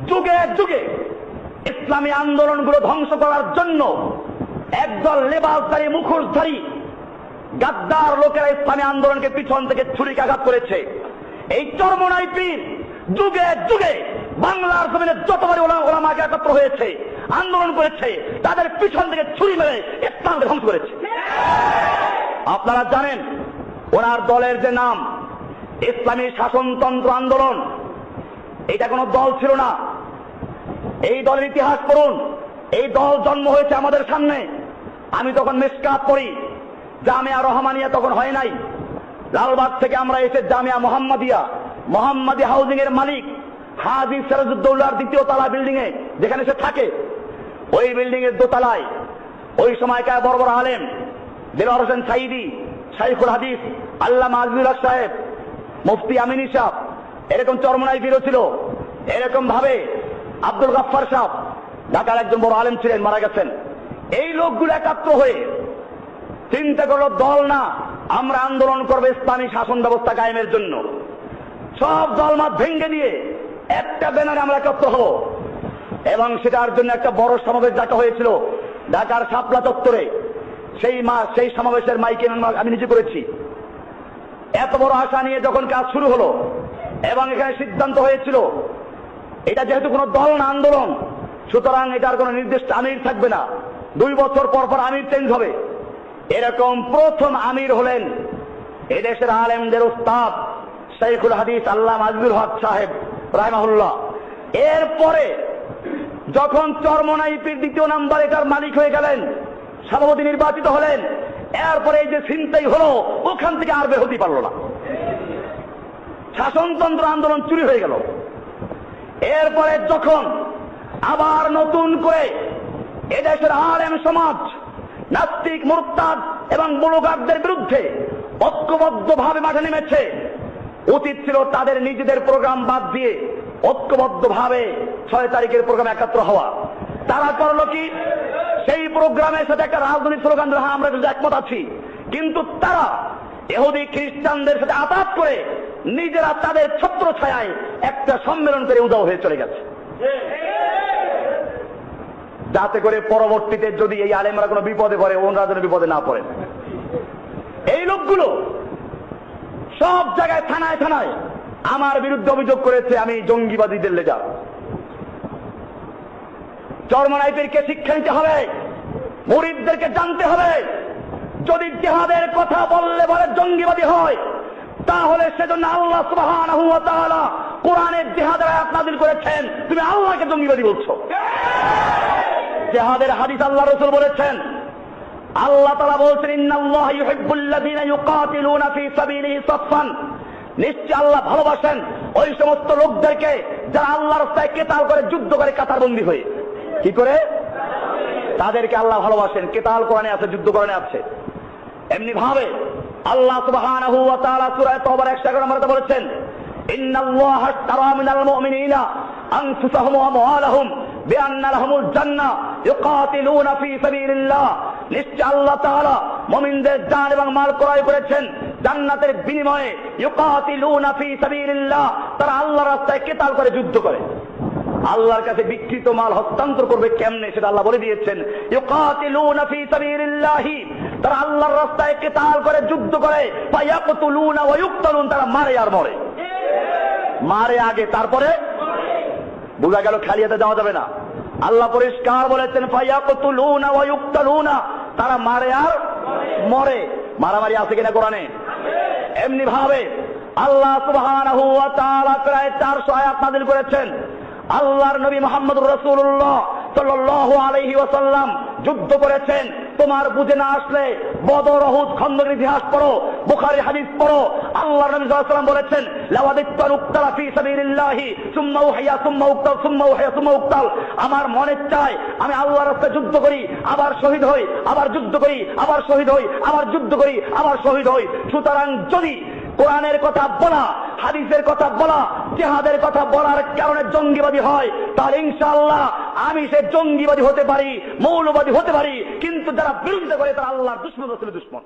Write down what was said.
যুগে যুগে ইসলামী আন্দোলনগুলো ধ্বংস করার জন্য একদল লেবাসধারী মুখোশধারী গাদ্দার লোকেরা ইসলামী আন্দোলনকে পিছন থেকে ছুরিকাঘাত করেছে। এই চরমোনাই পীর যুগে যুগে বাংলার জমিনে যতবারই ওলামাকে একত্র হয়েছে, আন্দোলন করেছে, তাদের পিছন থেকে ছুরি মেরে ইসলামকে ধ্বংস করেছে। আপনারা জানেন ওনার দলের যে নাম ইসলামী শাসনতন্ত্র আন্দোলন, এটা কোনো দল ছিল না। এই দলের ইতিহাস পড়ুন। এই দল জন্ম হয়েছে আমাদের সামনে। আমি তখন মিশকাত পড়ি, জামিয়া রহমানিয়া তখন হয় নাই। লালবাগ থেকে আমরা এসে জামিয়া মোহাম্মদী হাউজিং এর মালিক হাজী সিরাজউদ্দৌলার দ্বিতীয় তলা বিল্ডিং এ যেখানে সে থাকে, ওই বিল্ডিং এর দোতলায় ওই সময়কার বড় বড় আলেম দেলোয়ার হোসেন সাইদি, শাইখুল হাদিস আল্লামা আজিজুল হক সাহেব, মুফতি আমিনী সাহেব, এরকম চরমোনাই পীরও ছিল। এরকম ভাবে আব্দুল গাফফার সাহেব ঢাকার একজন বড় আলেম ছিলেন, মারা গেছেন। এই লোকগুলো একাত্র হয়ে চিন্তা করলো দল না, আমরা আন্দোলন করবো ইসলামী শাসন ব্যবস্থা কায়েমের জন্য। সব দলমত ভেঙে দিয়ে একটা ব্যানারে আমরা একত্র হব এবং সেটার জন্য একটা বড় সমাবেশ ডাকা হয়েছিল ঢাকার শাপলা চত্বরে। সেই সমাবেশের মাইকে আমি নিজে করেছি। এত বড় আশা নিয়ে যখন কাজ শুরু হলো এবং এখানে সিদ্ধান্ত হয়েছিল এটা যেহেতু কোনো দল না, আন্দোলন, সুতরাং এটার কোনো নির্দিষ্ট আমির থাকবে না, 2 বছর পর পর আমির চেঞ্জ হবে। এরকম প্রথম আমির হলেন এদেশের আলেমদের উস্তাদ শাইখুল হাদিস আল্লামা আজিজুল হক সাহেব রাহিমাহুল্লাহ। এরপরে যখন চরমোনাই পীর দ্বিতীয় নাম্বার এটার মালিক হয়ে গেলেন, সভাপতি নির্বাচিত হলেন, এরপরে এই যে ছিনতাই হলো ওখান থেকে আর বের হতে পারল না, শাসনতন্ত্র আন্দোলন চুরি হয়ে গেল। এরপরে যখন আবার নতুন করে এদেশের আলেম সমাজ নাস্তিক, মুরতাদ এবং মুলুগারদের বিরুদ্ধে ঐক্যবদ্ধভাবে মাঠে নেমেছে, উচিত ছিল তাদের নিজেদের প্রোগ্রাম বাদ দিয়ে ঐক্যবদ্ধভাবে 6 তারিখের প্রোগ্রামে একাত্র হওয়া। তারা করলো কি, সেই প্রোগ্রামের সাথে একটা রাজনৈতিক স্লোগান দিল, হ্যাঁ আমরা কিন্তু একমত আছি, কিন্তু তারা ইহুদি খ্রিস্টানদের সাথে আতাত করে নিজেরা তাদের ছত্র ছায়ায় একটা সম্মেলন করে উধাও হয়ে চলে গেছে, যাতে করে পরবর্তীতে যদি এই আলেমরা কোনো বিপদে পড়ে ওনারা যেন বিপদে না পড়েন। এই লোকগুলো সব জায়গায় থানায় থানায় আমার বিরুদ্ধে অভিযোগ করেছে আমি জঙ্গিবাদীদের লেজা। চরমোনাই পীরকে শিক্ষা নিতে হবে, মুরিদদেরকে জানতে হবে, যদি জিহাদের কথা বললে বলে জঙ্গিবাদী হয়, তাহলে সেজন্য আল্লাহ সুবহানাহু ওয়া তাআলা কোরআনের জিহাদের আয়াত নাযিল করেছেন, তুমি আল্লাহকে জঙ্গিবাদী বলছো। জিহাদের হাদিস আল্লাহ রাসূল বলেছেন, আল্লাহ তাআলা বলছেন ইন্নাল্লাহা ইউহিব্বুল্লাযীনা ইউকাতিলুনা ফী সাবিলিহি সাফফান, নিশ্চয় আল্লাহ ভালোবাসেন ওই সমস্ত লোকদেরকে যারা আল্লাহর রাস্তায় কেতাল করে, যুদ্ধ করে, কাতারবন্দী হয়ে। কি করে? তাদেরকে আল্লাহ ভালোবাসেন। কেতাল কোরআনে আছে, যুদ্ধ কোরআনে আছে। এমনি ভাবে আল্লাহ সুবহানাহু ওয়া তাআলা সূরা তাওবার 111 নম্বরে বলেছেন ইন্নাল্লাহা আশতারা মিনাল মুমিনিনা আনফুসাহুম ওয়া আমওয়ালাহুম বিআন্না লাহুমুল জান্নাহ ইউকাতিলুনা ফী সাবিলিল্লাহ, নিশ্চয় আল্লাহ তাআলা মুমিনদের জান এবং মাল ক্রয় করেছেন জান্নাতের বিনিময়ে। ইউকাতিলুনা ফী সাবিলিল্লাহ, তারা আল্লাহর রাস্তায় কেতাল করে, যুদ্ধ করে। আল্লাহর কাছে বিকৃত মাল হস্তান্তর করবে কেমনে সেটা আল্লাহ বলে দিয়েছেন। ইউকাতিলুনা ফী সাবিলিল্লাহি, তারা আল্লাহর রাস্তায় কেতাল করে, যুদ্ধ করে। ফায়াকতুলুনা ওয়া ইউকতালুন, তারা মারে আর মরে। মারে আগে, তারপরে বোঝা গেল খালিয়াতে যাওয়া যাবে না। আল্লাহ পরিষ্কার বলেছেন ফায়াকতুলুনা ওয়া ইউকতালুনা, তারা মারে আর মরে। মারামারি আছে কিনা কোরআনে? এমনি ভাবে আল্লাহ সুবহানাহু ওয়া তাআলা প্রায় 400 আয়াত নাযিল করেছেন। আল্লাহর নবী মুহাম্মদুর রাসূলুল্লাহ সাল্লাল্লাহু আলাইহি ওয়াসাল্লাম যুদ্ধ করেছেন। তোমার বুঝে না আসলে বদর, উহুদ, খন্দকের ইতিহাস পড়ো, বুখারী হাদিস পড়ো। আল্লাহর নবী সাল্লাল্লাহু আলাইহি ওয়াসাল্লাম বলেছেন লাওয়াদিত্তু উক্তালা ফী সাবিলিল্লাহি সুম্মা উহিয়া সুম্মা উক্তাল সুম্মা উহিয়া সুম্মা উক্তাল, আমার মনে চায় আমি আল্লাহর রাস্তায় যুদ্ধ করি, আবার শহীদ হই, আবার যুদ্ধ করি, আবার শহীদ হই, আবার যুদ্ধ করি, আবার শহীদ হই। সুতরাং যদি কোরআনের কথা বলা, হাদিসের কথা বলা, জিহাদের কথা বলার কারণে জঙ্গিবাদী হয়, তাহলে ইনশাআল্লাহ আমি সে জঙ্গিবাদী হতে পারি, মৌলবাদী হতে পারি, কিন্তু যারা বিরোধিতা করে তারা আল্লাহর দুশমন, রাসূলের দুশমন।